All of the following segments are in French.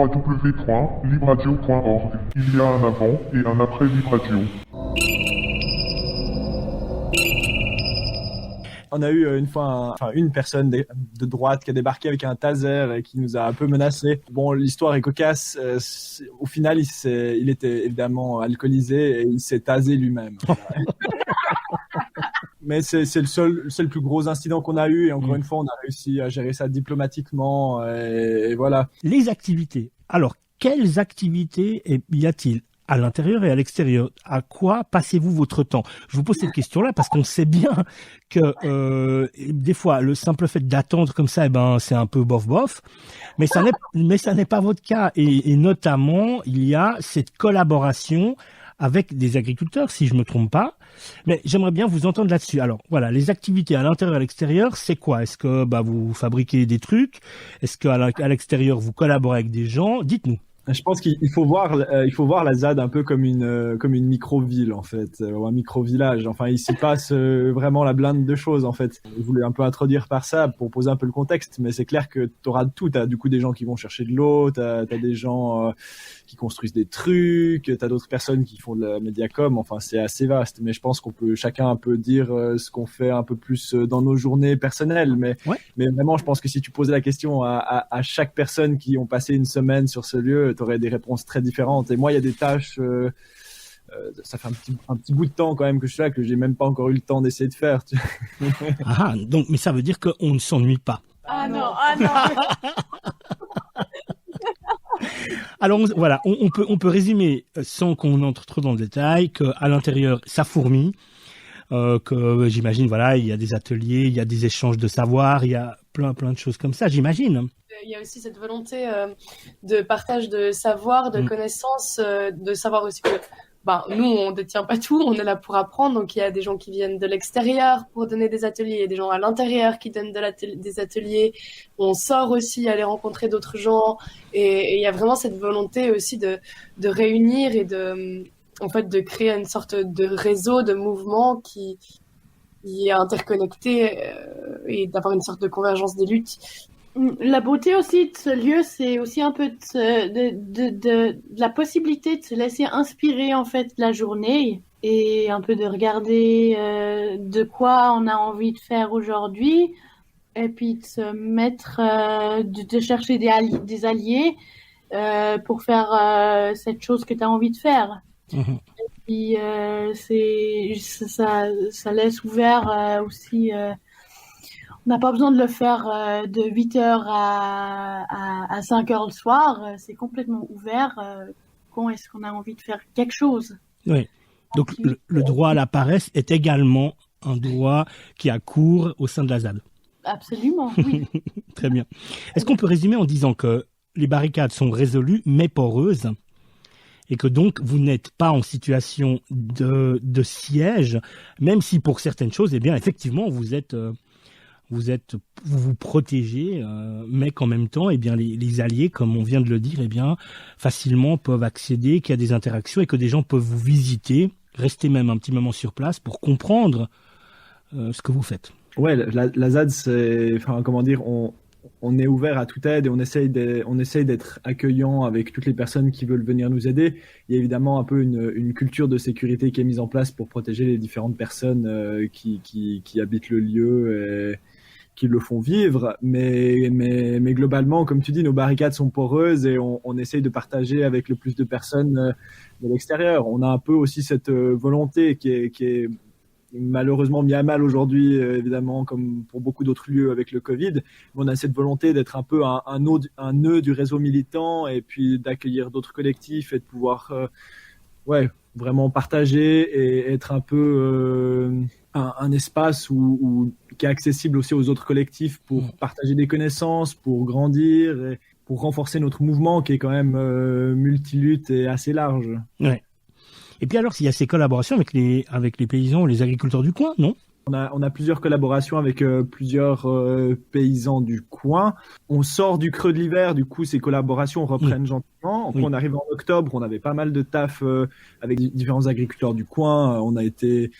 www.libradio.org. Il y a un avant et un après Libradio. On a eu une fois une personne de droite qui a débarqué avec un taser et qui nous a un peu menacés. Bon, l'histoire est cocasse. Au final, il était évidemment alcoolisé et il s'est tasé lui-même. Mais c'est le plus gros incident qu'on a eu. Et encore une fois, on a réussi à gérer ça diplomatiquement. Et voilà. Les activités. Alors, quelles activités y a-t-il à l'intérieur et à l'extérieur? À quoi passez-vous votre temps? Je vous pose cette question-là parce qu'on sait bien que des fois, le simple fait d'attendre comme ça, c'est un peu bof-bof. Mais ça n'est pas votre cas. Et notamment, il y a cette collaboration avec des agriculteurs, si je me trompe pas. Mais j'aimerais bien vous entendre là-dessus. Alors, voilà, les activités à l'intérieur et à l'extérieur, c'est quoi? Est-ce que vous fabriquez des trucs? Est-ce qu'à l'extérieur, vous collaborez avec des gens? Dites-nous. Je pense qu'il faut voir la ZAD un peu comme une micro-ville en fait, ou un micro-village. Enfin, il s'y passe vraiment la blinde de choses en fait. Je voulais un peu introduire par ça pour poser un peu le contexte, mais c'est clair que t'auras de tout. T'as du coup des gens qui vont chercher de l'eau, t'as des gens qui construisent des trucs, t'as d'autres personnes qui font de la médiacom. Enfin, c'est assez vaste. Mais je pense qu'on peut chacun un peu dire ce qu'on fait un peu plus dans nos journées personnelles. Mais vraiment, je pense que si tu posais la question à chaque personne qui ont passé une semaine sur ce lieu, t'aurais des réponses très différentes. Et moi, il y a des tâches, ça fait un petit bout de temps quand même que je suis là, que j'ai même pas encore eu le temps d'essayer de faire. Donc, mais ça veut dire qu'on ne s'ennuie pas. Ah non. Alors voilà, on peut résumer sans qu'on entre trop dans le détail qu'à l'intérieur, ça fourmille, que j'imagine, voilà, il y a des ateliers, il y a des échanges de savoir, il y a plein de choses comme ça, j'imagine. Il y a aussi cette volonté de partage de savoir, de connaissances, de savoir aussi que nous, on détient pas tout, on est là pour apprendre. Donc, il y a des gens qui viennent de l'extérieur pour donner des ateliers, il y a des gens à l'intérieur qui donnent des ateliers. On sort aussi aller rencontrer d'autres gens. Et il y a vraiment cette volonté aussi de réunir et de créer une sorte de réseau, de mouvement qui est interconnecté et d'avoir une sorte de convergence des luttes. La beauté aussi de ce lieu, c'est aussi un peu de la possibilité de se laisser inspirer en fait la journée et un peu de regarder de quoi on a envie de faire aujourd'hui et puis de se mettre, de chercher des alliés pour faire cette chose que tu as envie de faire. Et puis ça laisse ouvert aussi. On n'a pas besoin de le faire de 8h à 5h le soir. C'est complètement ouvert quand est-ce qu'on a envie de faire quelque chose. Oui. Donc le droit à la paresse est également un droit qui a cours au sein de la ZAD. Absolument, oui. Très bien. Est-ce qu'on peut résumer en disant que les barricades sont résolues mais poreuses et que donc vous n'êtes pas en situation de siège, même si pour certaines choses, effectivement, vous vous protégez, mais qu'en même temps, les alliés, comme on vient de le dire, facilement peuvent accéder, qu'il y a des interactions et que des gens peuvent vous visiter, rester même un petit moment sur place pour comprendre ce que vous faites. Ouais, la ZAD, c'est, on est ouvert à toute aide et on essaye d'être accueillant avec toutes les personnes qui veulent venir nous aider. Il y a évidemment un peu une culture de sécurité qui est mise en place pour protéger les différentes personnes qui habitent le lieu et qui le font vivre. Mais globalement, comme tu dis, nos barricades sont poreuses et on essaye de partager avec le plus de personnes de l'extérieur. On a un peu aussi cette volonté qui est malheureusement mis à mal aujourd'hui, évidemment, comme pour beaucoup d'autres lieux avec le Covid. On a cette volonté d'être un peu un nœud du réseau militant et puis d'accueillir d'autres collectifs et de pouvoir vraiment partager et être un peu un espace qui est accessible aussi aux autres collectifs pour partager des connaissances, pour grandir et pour renforcer notre mouvement qui est quand même multilutte et assez large. Ouais. Et puis alors, s'il y a ces collaborations avec les paysans, les agriculteurs du coin, non ? On a plusieurs collaborations avec plusieurs paysans du coin. On sort du creux de l'hiver, du coup, ces collaborations reprennent Quand Oui. on arrive en octobre, on avait pas mal de taf avec différents agriculteurs du coin. On était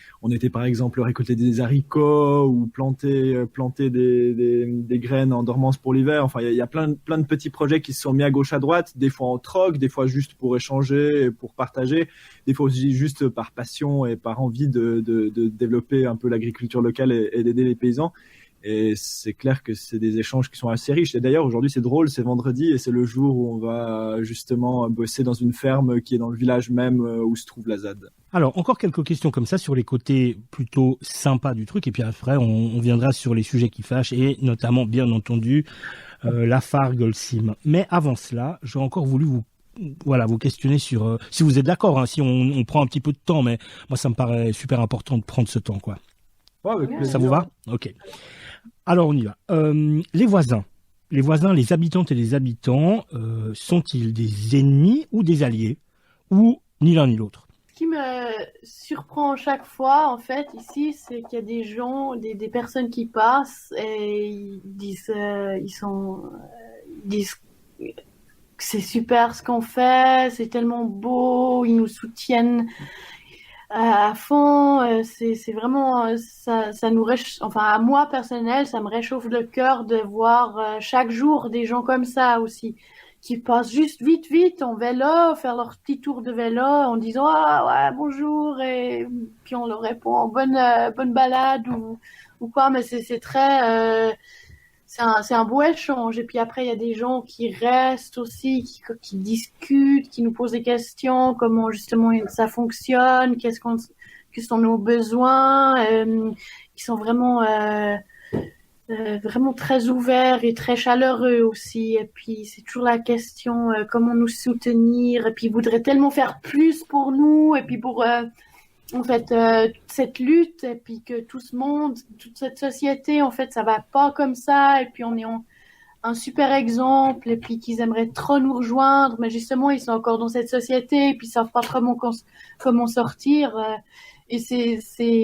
par exemple récolter des haricots ou planter des graines en dormance pour l'hiver. Enfin, il y a plein de petits projets qui se sont mis à gauche à droite, des fois en troc, des fois juste pour échanger, et pour partager, des fois aussi juste par passion et par envie de développer un peu l'agriculture locale et d'aider les paysans. Et c'est clair que c'est des échanges qui sont assez riches. Et d'ailleurs, aujourd'hui, c'est drôle, c'est vendredi et c'est le jour où on va justement bosser dans une ferme qui est dans le village même où se trouve la ZAD. Alors, encore quelques questions comme ça sur les côtés plutôt sympas du truc, et puis après, on viendra sur les sujets qui fâchent, et notamment, bien entendu, la Golsim. Mais avant cela, j'aurais encore voulu vous questionner sur, si vous êtes d'accord, hein, si on prend un petit peu de temps, mais moi, ça me paraît super important de prendre ce temps, quoi. Ouais, avec plaisir. Ça vous va? Ok. Alors, on y va. Les voisins, les habitantes et les habitants, sont-ils des ennemis ou des alliés? Ou ni l'un ni l'autre? Ce qui me surprend chaque fois, en fait, ici, c'est qu'il y a des gens, des personnes qui passent et ils disent, ils disent que c'est super ce qu'on fait, c'est tellement beau, ils nous soutiennent à fond. C'est vraiment, ça nous enfin, à moi personnel, ça me réchauffe le cœur de voir chaque jour des gens comme ça aussi, qui passent juste vite en vélo, faire leur petit tour de vélo en disant ah ouais bonjour, et puis on leur répond bonne balade ou quoi. Mais c'est très c'est un beau échange. Et puis après, il y a des gens qui restent aussi, qui discutent, qui nous posent des questions, comment justement ça fonctionne, quels sont nos besoins, qui sont vraiment très ouverts et très chaleureux aussi. Et puis c'est toujours la question comment nous soutenir. Et puis ils voudraient tellement faire plus pour nous. Et puis pour en fait toute cette lutte, et puis que tout ce monde, toute cette société, en fait, ça va pas comme ça. Et puis on est un super exemple. Et puis qu'ils aimeraient trop nous rejoindre, mais justement ils sont encore dans cette société. Et puis ils savent pas comment sortir. Et c'est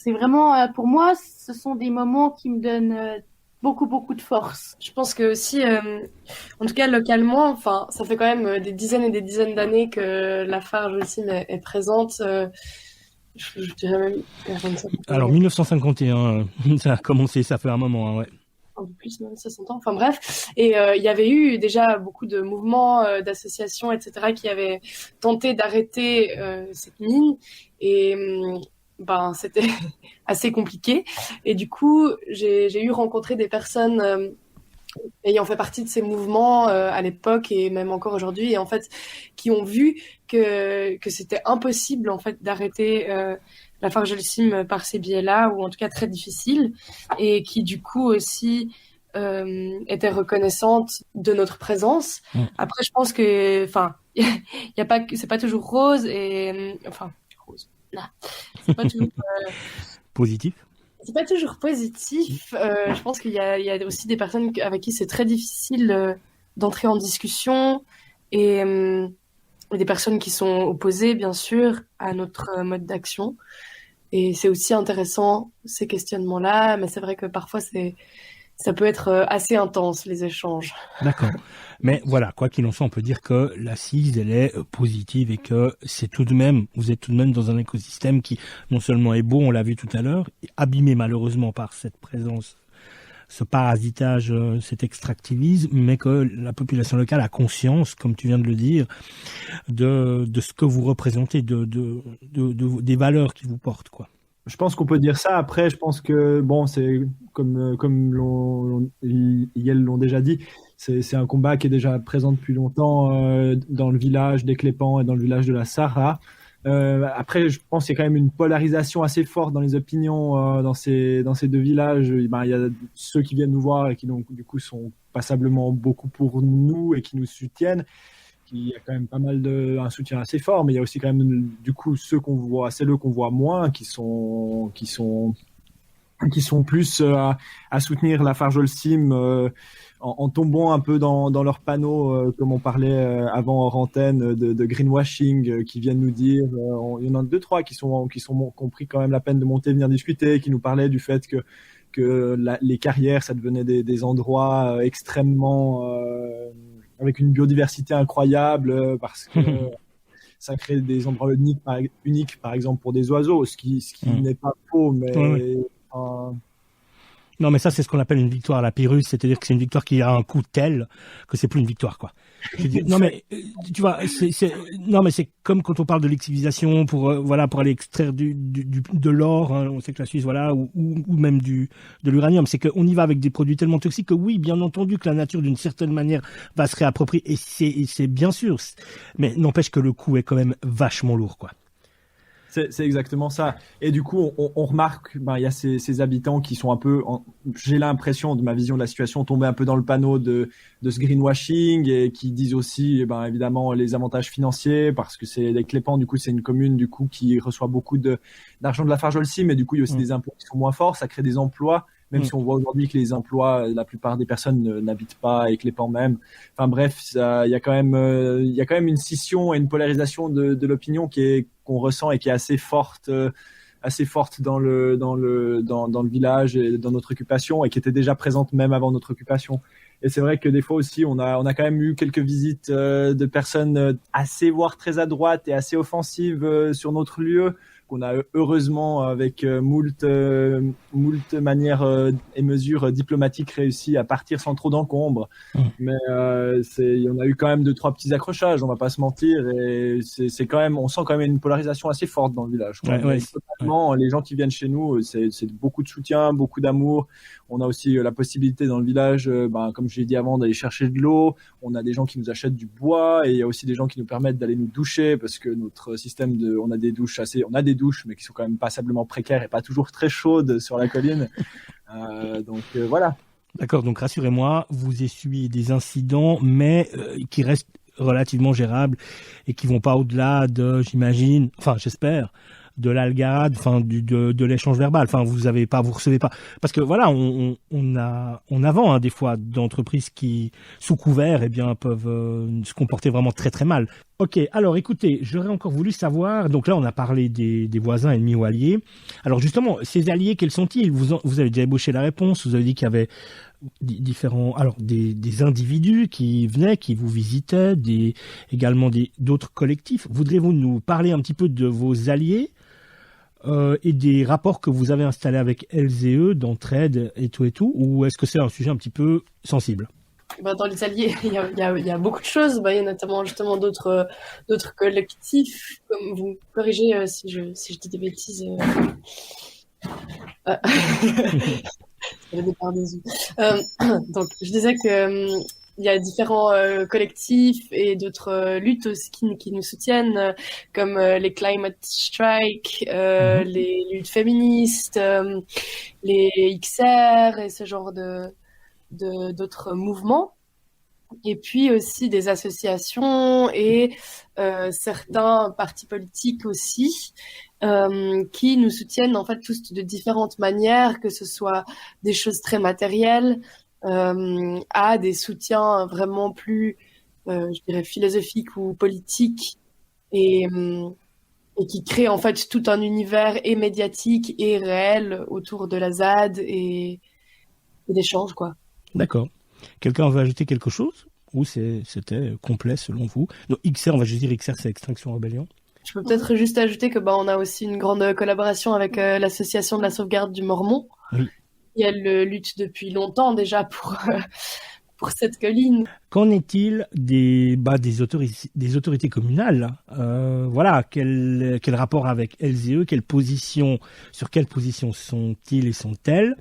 vraiment pour moi, ce sont des moments qui me donnent beaucoup de force. Je pense que aussi, en tout cas localement, enfin, ça fait quand même des dizaines et des dizaines d'années que la Farge aussi est présente. Je dirais même 45 ans. Alors, 1951, ça a commencé, ça fait un moment, hein, ouais. Un peu plus, même 60 ans. Enfin bref. Et il y avait eu déjà beaucoup de mouvements, d'associations, etc., qui avaient tenté d'arrêter cette mine. Et ben, c'était assez compliqué. Et du coup, j'ai eu rencontré des personnes ayant fait partie de ces mouvements à l'époque et même encore aujourd'hui, et en fait, qui ont vu que c'était impossible en fait d'arrêter la Fargelsim par ces biais-là, ou en tout cas très difficile, et qui du coup aussi étaient reconnaissantes de notre présence. Après, je pense que, enfin, il y a pas, c'est pas toujours rose et enfin rose. Non, c'est pas toujours Positif. c'est pas toujours positif. Je pense qu'il y a aussi des personnes avec qui c'est très difficile d'entrer en discussion, et des personnes qui sont opposées, bien sûr, à notre mode d'action. Et c'est aussi intéressant, ces questionnements-là, mais c'est vrai que parfois, ça peut être assez intense, les échanges. D'accord. Mais voilà, quoi qu'il en soit, on peut dire que l'assise, elle est positive, et que c'est tout de même, vous êtes tout de même dans un écosystème qui non seulement est beau, on l'a vu tout à l'heure, abîmé malheureusement par cette présence, ce parasitage, cet extractivisme, mais que la population locale a conscience, comme tu viens de le dire, de ce que vous représentez, des valeurs qui vous portent, quoi. Je pense qu'on peut dire ça. Après, je pense que bon, c'est comme ils l'ont déjà dit, c'est un combat qui est déjà présent depuis longtemps dans le village des Clépans et dans le village de la Sarra. Après, je pense qu'il y a quand même une polarisation assez forte dans les opinions dans ces deux villages. Ben, il y a ceux qui viennent nous voir et qui donc du coup sont passablement beaucoup pour nous et qui nous soutiennent. Il y a quand même pas mal un soutien assez fort, mais il y a aussi quand même du coup ceux qu'on voit moins, qui sont plus à soutenir la Fargelsim en tombant un peu dans leurs panneaux, comme on parlait avant hors antenne, de greenwashing, qui viennent nous dire, il y en a 2-3 qui ont pris quand même la peine de monter, venir discuter, qui nous parlaient du fait que les carrières, ça devenait des endroits extrêmement avec une biodiversité incroyable parce que ça crée des endroits uniques, par exemple pour des oiseaux, ce qui n'est pas faux, mais non, mais ça, c'est ce qu'on appelle une victoire à la Pyrrhus, c'est-à-dire que c'est une victoire qui a un coût tel que c'est plus une victoire, quoi. Je veux dire, non, mais tu vois, non, mais c'est comme quand on parle de l'excivilisation pour aller extraire de l'or, hein, on sait que la Suisse, voilà, ou même de l'uranium, c'est qu'on y va avec des produits tellement toxiques que oui, bien entendu que la nature d'une certaine manière va se réapproprier, et c'est bien sûr, mais n'empêche que le coût est quand même vachement lourd, quoi. C'est exactement ça. Et du coup, on remarque, il y a ces habitants qui sont un peu, j'ai l'impression de ma vision de la situation, tombés un peu dans le panneau de ce greenwashing et qui disent aussi, évidemment, les avantages financiers parce que c'est les Clépans, du coup, c'est une commune, du coup, qui reçoit beaucoup d'argent de la Farjolci, mais du coup, il y a aussi des impôts qui sont moins forts, ça crée des emplois. Même si on voit aujourd'hui que les emplois, la plupart des personnes n'habitent pas et Clépans même. Enfin bref, il y a quand même une scission et une polarisation de l'opinion qu'on ressent et qui est assez forte dans le village et dans notre occupation et qui était déjà présente même avant notre occupation. Et c'est vrai que des fois aussi, on a quand même eu quelques visites de personnes assez, voire très à droite et assez offensives sur notre lieu, qu'on a heureusement avec moult manières et mesures diplomatiques réussi à partir sans trop d'encombre. Mais on a eu quand même 2-3 petits accrochages, on va pas se mentir, et c'est quand même, on sent quand même une polarisation assez forte dans le village. Totalement, les gens qui viennent chez nous, c'est beaucoup de soutien, beaucoup d'amour. On a aussi la possibilité dans le village, comme je l'ai dit avant, d'aller chercher de l'eau. On a des gens qui nous achètent du bois et il y a aussi des gens qui nous permettent d'aller nous doucher parce que notre système on a des douches, mais qui sont quand même passablement précaires et pas toujours très chaudes sur la colline. Donc voilà. D'accord, donc rassurez-moi, vous essuyez des incidents, mais qui restent relativement gérables et qui vont pas au-delà j'imagine, enfin j'espère, de l'algade, enfin de l'échange verbal. Enfin vous recevez pas, parce que voilà, on vend des fois d'entreprises qui sous couvert peuvent se comporter vraiment très très mal. Ok, alors écoutez, j'aurais encore voulu savoir, donc là on a parlé des voisins ennemis ou alliés. Alors justement, ces alliés, quels sont-ils? Vous avez déjà ébauché la réponse, vous avez dit qu'il y avait des individus qui venaient, qui vous visitaient, également d'autres collectifs. Voudriez-vous nous parler un petit peu de vos alliés et des rapports que vous avez installés avec LZE, d'entraide et tout, ou est-ce que c'est un sujet un petit peu sensible? Dans les alliés, il y a beaucoup de choses. Il y a notamment justement d'autres collectifs. Comme vous me corrigez si je dis des bêtises. Le départ des donc je disais que il y a différents collectifs et d'autres luttes aussi qui nous soutiennent, comme les climate strike, les luttes féministes, les XR et ce genre d'autres mouvements. Et puis aussi des associations et certains partis politiques aussi qui nous soutiennent en fait tous de différentes manières, que ce soit des choses très matérielles à des soutiens vraiment plus, je dirais, philosophiques ou politiques et qui créent en fait tout un univers et médiatique et réel autour de la ZAD et d'échanges, quoi. D'accord. Quelqu'un veut ajouter quelque chose? Ou c'était complet selon vous? Donc XR, on va juste dire XR, c'est Extinction Rebellion. Je peux peut-être juste ajouter que on a aussi une grande collaboration avec l'association de la sauvegarde du Mormon. Oui. Et elle lutte depuis longtemps déjà pour cette colline. Qu'en est-il des autorités communales? Voilà, quel rapport avec LZE? Sur quelle position sont-ils et sont-elles?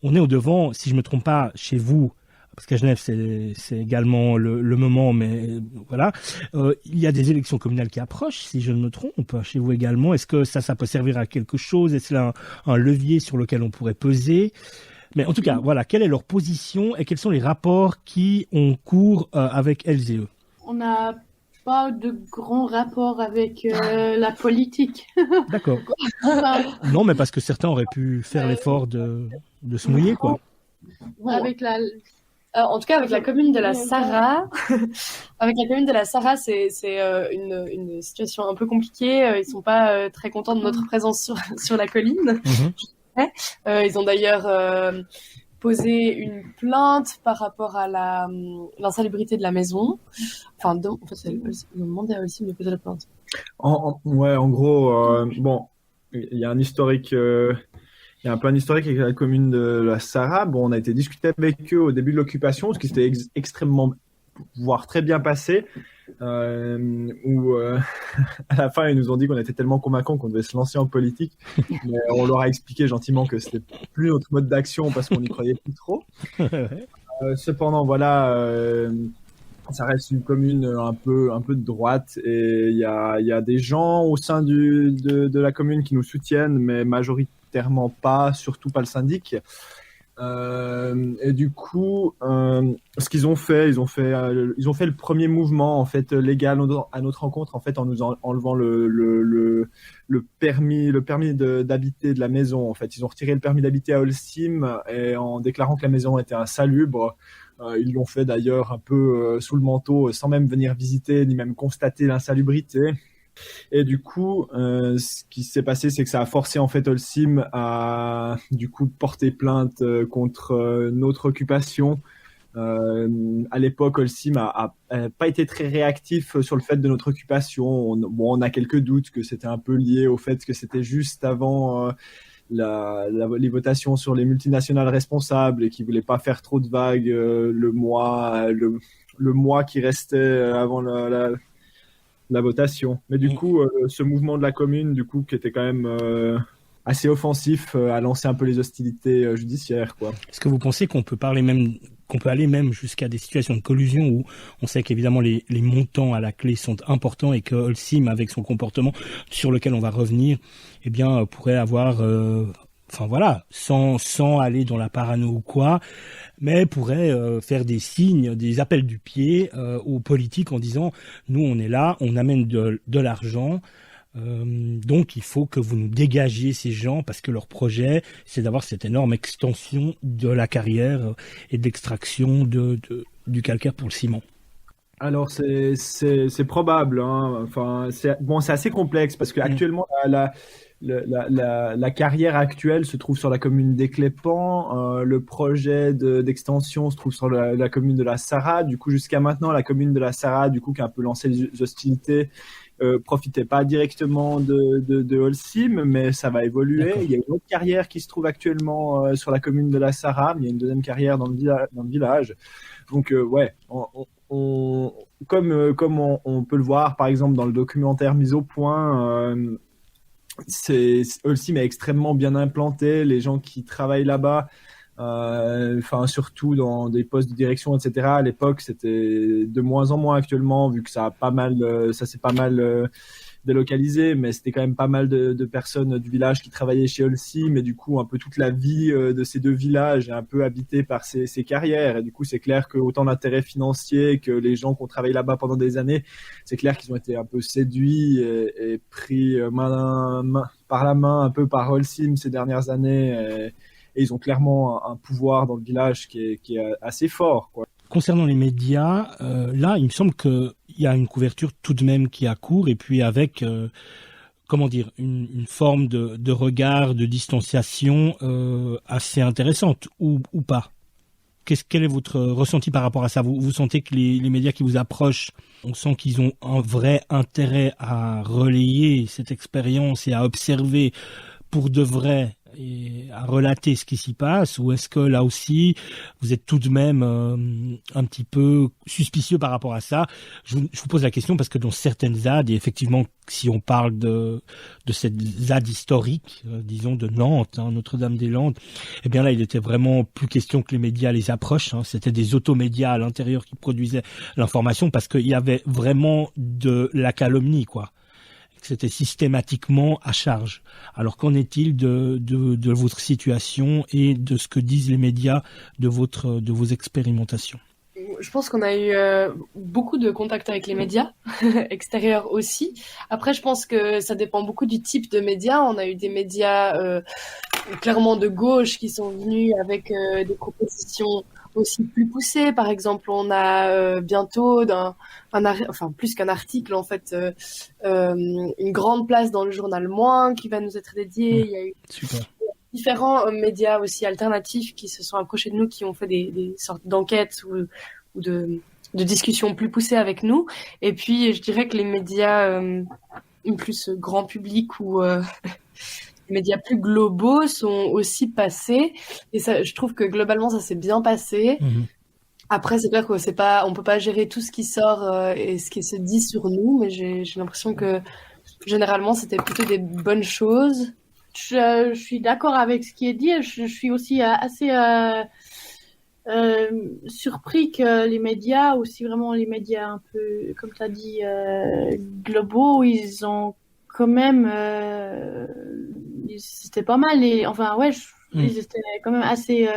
On est au devant, si je me trompe pas, chez vous, parce qu'à Genève c'est également le moment, mais voilà, il y a des élections communales qui approchent, si je ne me trompe, chez vous également. Est-ce que ça peut servir à quelque chose? Est-ce là un levier sur lequel on pourrait peser? Mais en tout cas, voilà, quelle est leur position et quels sont les rapports qui ont cours avec LZE? On n'a pas de grands rapports avec la politique. D'accord. Non, mais parce que certains auraient pu faire l'effort de se mouiller, quoi. Avec en tout cas, avec la commune de la Sarah, c'est une situation un peu compliquée. Ils sont pas très contents de notre présence sur la colline. Ils ont d'ailleurs poser une plainte par rapport à l'insalubrité de la maison. Enfin, en fait, ils ont demandé à Holcim de poser la plainte. Ouais, en gros, bon, il y a un historique, il y a un peu un historique avec la commune de la Sarraz. Bon, on a été discuter avec eux au début de l'occupation, ce qui s'était extrêmement, voire très bien passé, où à la fin ils nous ont dit qu'on était tellement convaincants qu'on devait se lancer en politique, mais on leur a expliqué gentiment que c'était plus notre mode d'action parce qu'on n'y croyait plus trop. Cependant, voilà. Ça reste une commune un peu de droite et il y a des gens au sein de la commune qui nous soutiennent, mais majoritairement pas, surtout pas le syndic. Et du coup, ce qu'ils ont fait, ils ont fait le premier mouvement en fait légal à notre rencontre en fait en nous enlevant le permis d'habiter de la maison. En fait, ils ont retiré le permis d'habiter à Holcim et en déclarant que la maison était insalubre. Ils l'ont fait d'ailleurs un peu sous le manteau, sans même venir visiter ni même constater l'insalubrité. Et du coup, ce qui s'est passé, c'est que ça a forcé en fait Holcim à du coup porter plainte contre notre occupation. À l'époque, Holcim a pas été très réactif sur le fait de notre occupation. On a quelques doutes que c'était un peu lié au fait que c'était juste avant les votations sur les multinationales responsables et qui voulaient pas faire trop de vagues le mois qui restait avant la votation. Mais du coup, ce mouvement de la commune, du coup, qui était quand même assez offensif, a lancé un peu les hostilités judiciaires, quoi. Est-ce que vous pensez qu'on peut aller même jusqu'à des situations de collusion où on sait qu'évidemment les montants à la clé sont importants et que Holcim, avec son comportement sur lequel on va revenir, eh bien, pourrait avoir, enfin voilà, sans aller dans la parano ou quoi, mais pourrait faire des signes, des appels du pied aux politiques en disant nous on est là, on amène de l'argent. Donc il faut que vous nous dégagiez ces gens parce que leur projet c'est d'avoir cette énorme extension de la carrière et d'extraction du calcaire pour le ciment. Alors c'est probable, hein. Enfin c'est assez complexe parce que actuellement la carrière actuelle se trouve sur la commune d'Éclépant, le projet d'extension se trouve sur la commune de la Sarraz. Du coup jusqu'à maintenant la commune de la Sarraz du coup qui a un peu lancé les hostilités profitait pas directement de Holcim, mais ça va évoluer. D'accord. Il y a une autre carrière qui se trouve actuellement sur la commune de la Sarraz, mais il y a une deuxième carrière dans le village. Donc ouais, comme on peut le voir par exemple dans le documentaire mis au point, Holcim est extrêmement bien implanté. Les gens qui travaillent là-bas, enfin surtout dans des postes de direction, etc. À l'époque, c'était de moins en moins actuellement, vu que ça s'est pas mal délocalisé, mais c'était quand même pas mal de personnes du village qui travaillaient chez Holcim, et du coup, un peu toute la vie de ces deux villages est un peu habitée par ces carrières. Et du coup, c'est clair que autant l'intérêt financier que les gens qui ont travaillé là-bas pendant des années, c'est clair qu'ils ont été un peu séduits et pris par la main un peu par Holcim ces dernières années. Et ils ont clairement un pouvoir dans le village qui est assez fort, quoi. Concernant les médias, là, il me semble qu'il y a une couverture tout de même qui a cours et puis avec, comment dire, une forme de regard, de distanciation assez intéressante ou pas. Quel est votre ressenti par rapport à ça ? Vous sentez que les médias qui vous approchent, on sent qu'ils ont un vrai intérêt à relayer cette expérience et à observer pour de vrai et à relater ce qui s'y passe, ou est-ce que là aussi vous êtes tout de même un petit peu suspicieux par rapport à ça ? Je vous pose la question parce que dans certaines ZAD, et effectivement si on parle de cette ZAD historique, disons de Nantes, hein, Notre-Dame-des-Landes, eh bien là il était vraiment plus question que les médias les approchent, hein. C'était des automédias à l'intérieur qui produisaient l'information parce qu'il y avait vraiment de la calomnie, quoi. C'était systématiquement à charge. Alors qu'en est-il de votre situation et de ce que disent les médias de vos expérimentations ? Je pense qu'on a eu beaucoup de contacts avec les médias extérieurs aussi. Après, je pense que ça dépend beaucoup du type de médias. On a eu des médias clairement de gauche qui sont venus avec des propositions aussi plus poussées. Par exemple, on a bientôt, plus qu'un article, en fait, une grande place dans le journal Moins qui va nous être dédiée. Il y a eu Super. différents médias aussi alternatifs qui se sont approchés de nous, qui ont fait des sortes d'enquêtes ou de discussions plus poussées avec nous. Et puis, je dirais que les médias plus grand public ou les médias plus globaux sont aussi passés. Et ça, je trouve que globalement, ça s'est bien passé. Après, c'est clair on peut pas gérer tout ce qui sort et ce qui se dit sur nous, mais j'ai l'impression que généralement, c'était plutôt des bonnes choses. Je suis d'accord avec ce qui est dit. Je suis aussi assez surpris que les médias, aussi vraiment les médias un peu, comme tu as dit, globaux, ils ont quand même... c'était pas mal. Ils étaient quand même assez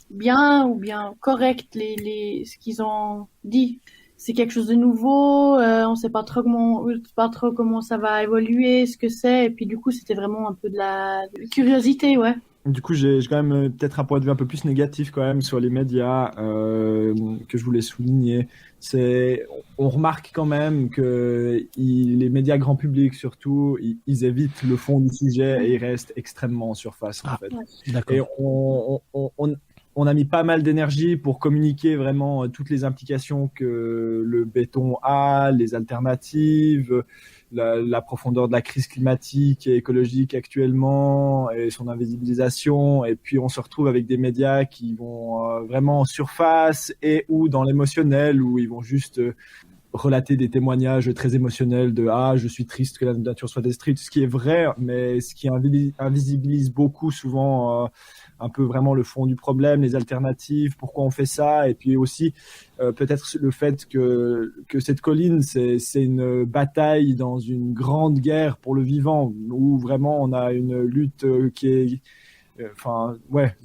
bien ou bien corrects, ce qu'ils ont dit. C'est quelque chose de nouveau, on sait pas trop comment ça va évoluer, ce que c'est, et puis du coup c'était vraiment un peu de la curiosité, ouais. Du coup, j'ai quand même peut-être un point de vue un peu plus négatif quand même sur les médias que je voulais souligner. On remarque quand même que les médias grand public surtout, ils évitent le fond du sujet et ils restent extrêmement en surface en fait. D'accord. Et on a mis pas mal d'énergie pour communiquer vraiment toutes les implications que le béton a, les alternatives, la profondeur de la crise climatique et écologique actuellement et son invisibilisation. Et puis on se retrouve avec des médias qui vont vraiment en surface et ou dans l'émotionnel, où ils vont juste relater des témoignages très émotionnels de « Ah, je suis triste que la nature soit détruite », ce qui est vrai, mais ce qui invisibilise beaucoup souvent un peu vraiment le fond du problème, les alternatives, pourquoi on fait ça, et puis aussi peut-être le fait que cette colline, c'est une bataille dans une grande guerre pour le vivant, où vraiment on a une lutte qui est...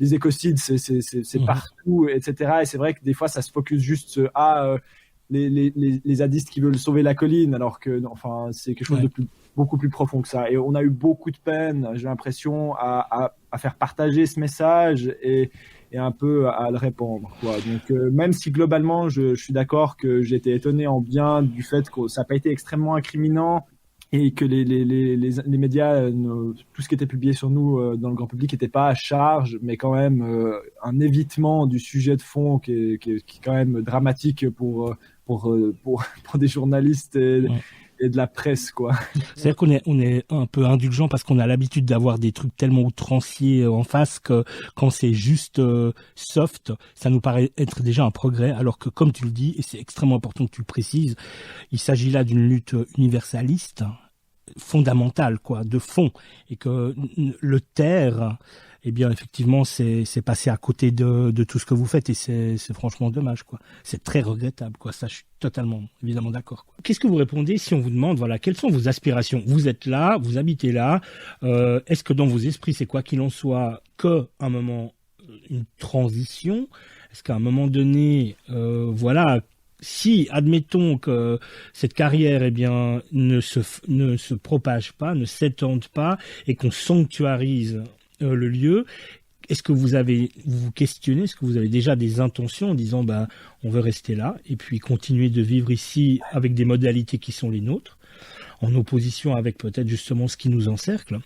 les écocides, c'est partout, etc. Et c'est vrai que des fois, ça se focus juste les zadistes qui veulent sauver la colline, alors que c'est quelque chose de beaucoup plus profond que ça. Et on a eu beaucoup de peine, j'ai l'impression, à faire partager ce message et un peu à le répandre, quoi. Donc même si globalement je suis d'accord que j'ai été étonné en bien du fait que ça n'a pas été extrêmement incriminant et que les médias, tout ce qui était publié sur nous dans le grand public n'était pas à charge, mais quand même un évitement du sujet de fond qui est quand même dramatique pour des journalistes et de la presse, quoi. C'est-à-dire qu'on est un peu indulgent parce qu'on a l'habitude d'avoir des trucs tellement outranciers en face que quand c'est juste soft, ça nous paraît être déjà un progrès, alors que comme tu le dis, et c'est extrêmement important que tu le précises, il s'agit là d'une lutte universaliste, fondamentale, quoi, de fond, et que le taire, eh bien, effectivement, c'est passé à côté de tout ce que vous faites, et c'est franchement dommage, quoi. C'est très regrettable, quoi. Ça, je suis totalement, évidemment d'accord, quoi. Qu'est-ce que vous répondez si on vous demande, voilà, quelles sont vos aspirations? Vous êtes là, vous habitez là. Est-ce que dans vos esprits, c'est quoi qu'il en soit, qu'à un moment, une transition? Est-ce qu'à un moment donné, voilà, si, admettons que cette carrière, eh bien, ne se propage pas, ne s'étende pas, et qu'on sanctuarise le lieu, est-ce que vous vous questionnez, est-ce que vous avez déjà des intentions en disant, on veut rester là, et puis continuer de vivre ici avec des modalités qui sont les nôtres, en opposition avec peut-être justement ce qui nous encercle,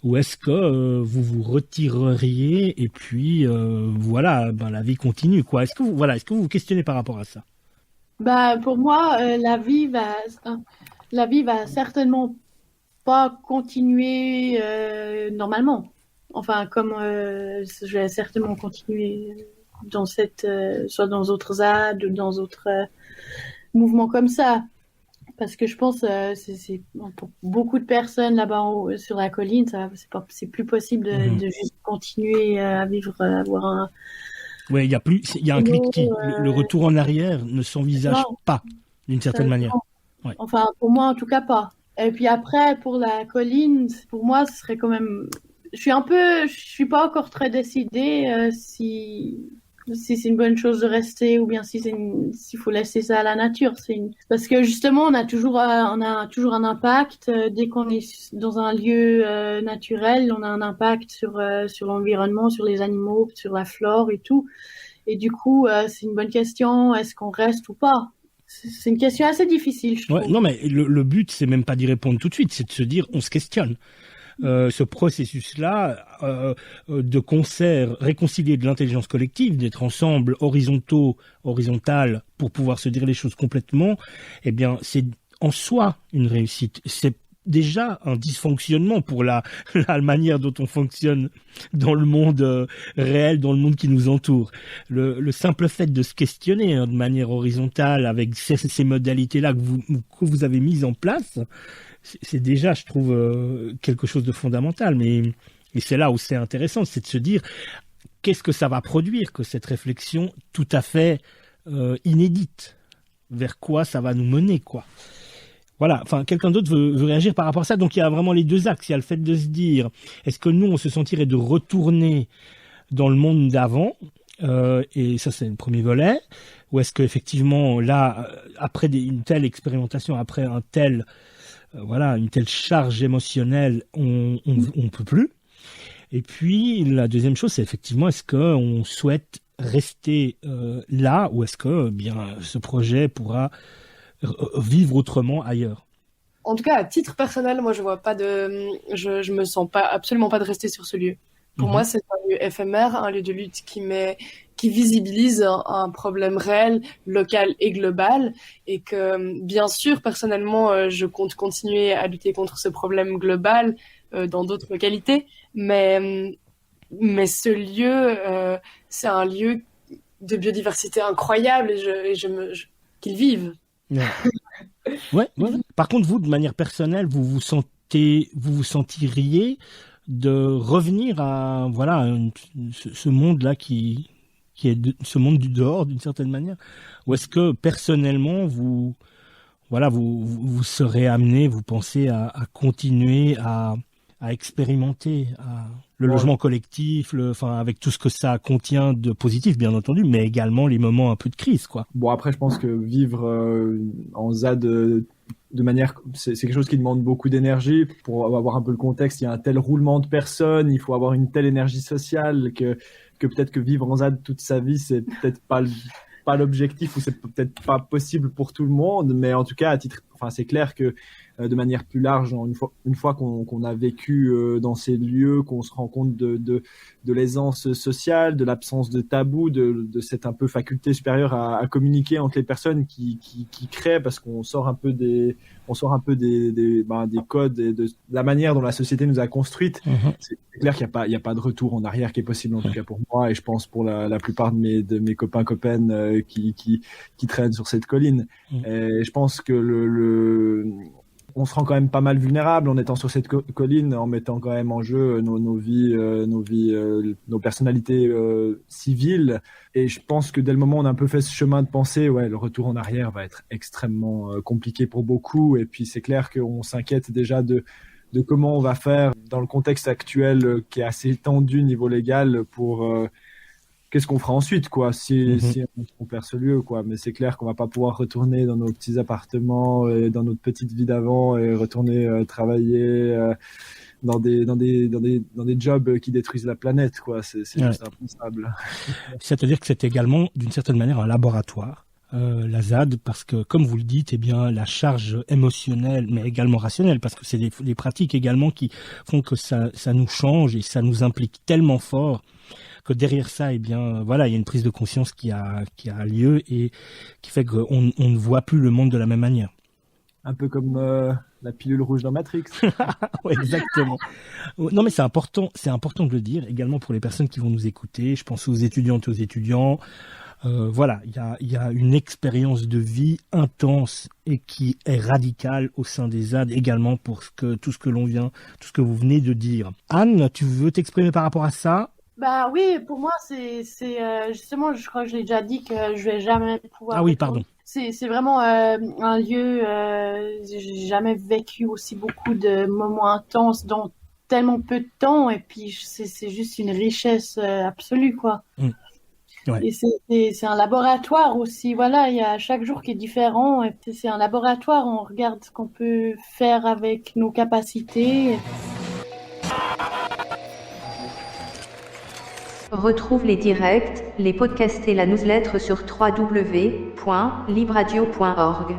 ou est-ce que vous vous retireriez, et puis, la vie continue, quoi. Est-ce que vous vous questionnez par rapport à ça? Pour moi, la vie va certainement pas continuer normalement. Enfin, comme je vais certainement continuer dans soit dans d'autres ZAD ou dans d'autres mouvements comme ça, parce que je pense c'est pour beaucoup de personnes là-bas sur la colline, c'est plus possible de juste continuer à vivre, avoir un... Ouais, il y a un cliquetis. Le retour en arrière ne s'envisage pas, d'une certaine manière. Ouais. Enfin, pour moi, en tout cas, pas. Et puis après, pour la colline, pour moi, ce serait quand même... Je suis pas encore très décidée si c'est une bonne chose de rester ou bien s'il faut laisser ça à la nature. Parce que justement, on a toujours un impact. Dès qu'on est dans un lieu naturel, on a un impact sur l'environnement, sur les animaux, sur la flore et tout. Et du coup, c'est une bonne question. Est-ce qu'on reste ou pas? C'est une question assez difficile, je trouve. Ouais, non, mais le but, c'est même pas d'y répondre tout de suite, c'est de se dire, on se questionne. ce processus-là de concert réconcilié de l'intelligence collective, d'être ensemble horizontal pour pouvoir se dire les choses complètement, eh bien, c'est en soi une réussite. C'est déjà un dysfonctionnement pour la manière dont on fonctionne dans le monde réel, dans le monde qui nous entoure. Le simple fait de se questionner de manière horizontale avec ces modalités-là que vous avez mises en place, c'est déjà, je trouve, quelque chose de fondamental. Et c'est là où c'est intéressant, c'est de se dire qu'est-ce que ça va produire, que cette réflexion tout à fait inédite, vers quoi ça va nous mener, quoi. Voilà, enfin, quelqu'un d'autre veut réagir par rapport à ça. Donc, il y a vraiment les deux axes. Il y a le fait de se dire, est-ce que nous, on se sentirait de retourner dans le monde d'avant, et ça, c'est le premier volet, ou est-ce qu'effectivement, là, après une telle expérimentation, après une telle charge émotionnelle, on peut plus. Et puis, la deuxième chose, c'est effectivement, est-ce qu'on souhaite rester là, ou est-ce que, bien, ce projet pourra vivre autrement ailleurs? En tout cas, à titre personnel, moi, je me sens absolument pas de rester sur ce lieu. Pour moi, c'est un lieu éphémère, un lieu de lutte qui visibilise un problème réel, local et global, et que, bien sûr, personnellement, je compte continuer à lutter contre ce problème global dans d'autres localités, mais ce lieu, c'est un lieu de biodiversité incroyable, et qu'il vive. Ouais. Par contre, vous, de manière personnelle, vous vous sentiriez de revenir à ce monde-là qui est ce monde du dehors d'une certaine manière, ou est-ce que personnellement vous serez amené, vous pensez à continuer à expérimenter le logement collectif, avec tout ce que ça contient de positif, bien entendu, mais également les moments un peu de crise, quoi. Bon, après, je pense que vivre en ZAD de manière, c'est quelque chose qui demande beaucoup d'énergie. Pour avoir un peu le contexte, il y a un tel roulement de personnes, il faut avoir une telle énergie sociale que peut-être que vivre en ZAD toute sa vie, c'est peut-être pas l'objectif, ou c'est peut-être pas possible pour tout le monde, mais en tout cas, c'est clair que de manière plus large, une fois qu'on a vécu dans ces lieux, qu'on se rend compte de l'aisance sociale, de l'absence de tabou, de cette un peu faculté supérieure à communiquer entre les personnes qui créent, parce qu'on sort un peu des codes et de la manière dont la société nous a construites. C'est clair qu'il y a pas de retour en arrière qui est possible, en tout cas pour moi, et je pense pour la plupart de mes copains qui traînent sur cette colline. Et je pense que on se rend quand même pas mal vulnérable en étant sur cette colline, en mettant quand même en jeu nos vies, nos personnalités civiles. Et je pense que dès le moment où on a un peu fait ce chemin de pensée, le retour en arrière va être extrêmement compliqué pour beaucoup. Et puis c'est clair qu'on s'inquiète déjà de comment on va faire dans le contexte actuel qui est assez tendu niveau légal pour qu'est-ce qu'on fera ensuite, quoi, si on perd ce lieu, quoi. Mais c'est clair qu'on va pas pouvoir retourner dans nos petits appartements et dans notre petite vie d'avant et retourner travailler dans des jobs qui détruisent la planète, quoi. C'est juste impensable. C'est-à-dire que c'est également, d'une certaine manière, un laboratoire, la ZAD, parce que, comme vous le dites, la charge émotionnelle, mais également rationnelle, parce que c'est des pratiques également qui font que ça nous change et ça nous implique tellement fort que derrière ça, il y a une prise de conscience qui a lieu et qui fait qu'on ne voit plus le monde de la même manière. Un peu comme la pilule rouge dans Matrix. Ouais, exactement. Non, mais c'est important de le dire, également pour les personnes qui vont nous écouter. Je pense aux étudiantes et aux étudiants. Il y a une expérience de vie intense et qui est radicale au sein des ZAD, également pour tout ce que vous venez de dire. Anne, tu veux t'exprimer par rapport à ça? Bah oui, pour moi, c'est justement, je crois que je l'ai déjà dit que je vais jamais pouvoir. Ah oui, pardon. C'est vraiment un lieu, j'ai jamais vécu aussi beaucoup de moments intenses dans tellement peu de temps, et puis c'est juste une richesse absolue, quoi. Ouais. Et c'est un laboratoire aussi, voilà, il y a chaque jour qui est différent, et c'est un laboratoire, on regarde ce qu'on peut faire avec nos capacités. Retrouve les directs, les podcasts et la newsletter sur www.libradio.org.